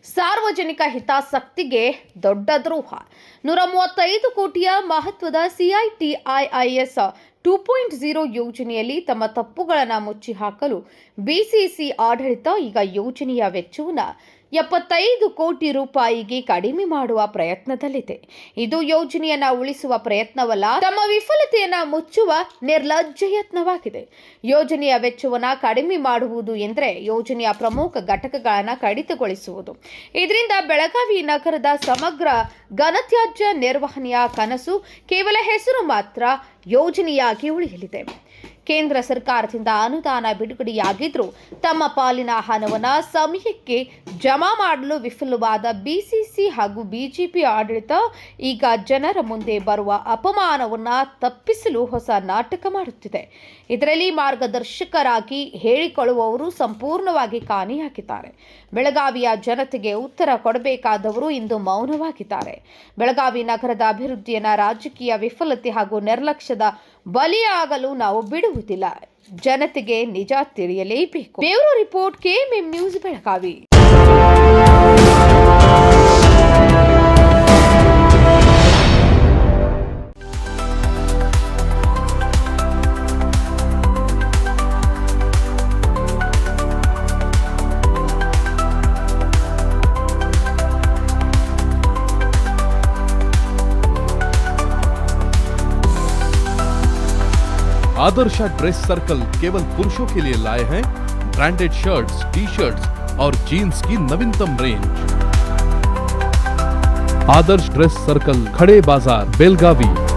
ಸಾರ್ವಜನಿಕ ಹಿತಾಸಕ್ತಿಗೆ ದೊಡ್ಡ ದ್ರೋಹ. 135 ಕೋಟಿಯ ಮಹತ್ವದ CITIIS 2.0 ಯೋಜನೆಯಲ್ಲಿ ತಮ್ಮ ತಪ್ಪುಗಳನ್ನು ಮುಚ್ಚಿ ಹಾಕಲು ಬಿಸಿಸಿ ಆಡಳಿತ ಈಗ ಯೋಜನೆಯ ವೆಚ್ಚವನ್ನು 75 ಕೋಟಿ ರೂಪಾಯಿಗೆ ಕಡಿಮೆ ಮಾಡುವ ಪ್ರಯತ್ನದಲ್ಲಿದೆ. ಇದು ಯೋಜನೆಯನ್ನ ಉಳಿಸುವ ಪ್ರಯತ್ನವಲ್ಲ, ತಮ್ಮ ವಿಫಲತೆಯನ್ನ ಮುಚ್ಚುವ ನಿರ್ಲಜ್ಜ ಯತ್ನವಾಗಿದೆ. ಯೋಜನೆಯ ವೆಚ್ಚವನ್ನು ಕಡಿಮೆ ಮಾಡುವುದು ಎಂದರೆ ಯೋಜನೆಯ ಪ್ರಮುಖ ಘಟಕಗಳನ್ನು ಕಡಿತಗೊಳಿಸುವುದು. ಇದರಿಂದ ಬೆಳಗಾವಿ ನಗರದ ಸಮಗ್ರ ಘನತ್ಯಾಜ್ಯ ನಿರ್ವಹಣೆಯ ಕನಸು ಕೇವಲ ಹೆಸರು ಮಾತ್ರ ಯೋಜನೆಯಾಗಿ ಉಳಿಯಲಿದೆ. ಕೇಂದ್ರ ಸರ್ಕಾರದಿಂದ ಅನುದಾನ ಬಿಡುಗಡೆಯಾಗಿದ್ರೂ ತಮ್ಮ ಪಾಲಿನ ಹಣವನ್ನು ಸಮಯಕ್ಕೆ ಜಮಾ ಮಾಡಲು ವಿಫಲವಾದ ಬಿಸಿಸಿ ಹಾಗೂ ಬಿಜೆಪಿ ಆಡಳಿತ ಈಗ ಜನರ ಮುಂದೆ ಬರುವ ಅಪಮಾನವನ್ನು ತಪ್ಪಿಸಲು ಹೊಸ ನಾಟಕ ಮಾಡುತ್ತಿದೆ. ಇದರಲ್ಲಿ ಮಾರ್ಗದರ್ಶಕರಾಗಿ ಹೇಳಿಕೊಳ್ಳುವವರು ಸಂಪೂರ್ಣವಾಗಿ ಕಾಣೆಯಾಗಿದ್ದಾರೆ. ಬೆಳಗಾವಿಯ ಜನತೆಗೆ ಉತ್ತರ ಕೊಡಬೇಕಾದವರು ಇಂದು ಮೌನವಾಗಿದ್ದಾರೆ. ಬೆಳಗಾವಿ ನಗರದ ಅಭಿವೃದ್ಧಿಯನ್ನು ರಾಜಕೀಯ ವಿಫಲತೆ ಹಾಗೂ ನಿರ್ಲಕ್ಷ್ಯದ ಬಲಿಯಾಗಲು ನಾವು ಬಿಡುವುದಿಲ್ಲ. ಜನತೆಗೆ ನಿಜ ತಿಳಿಯಲೇಬೇಕು. Bureau report, KMM news, Belagavi. Adarsh dress circle केवल पुरुषों के लिए लाए हैं ब्रांडेड शर्ट्स, टी-शर्ट्स और जीन्स की नवीनतम रेंज। आदर्श ड्रेस सर्कल, खड़े बाजार, बेलगावी।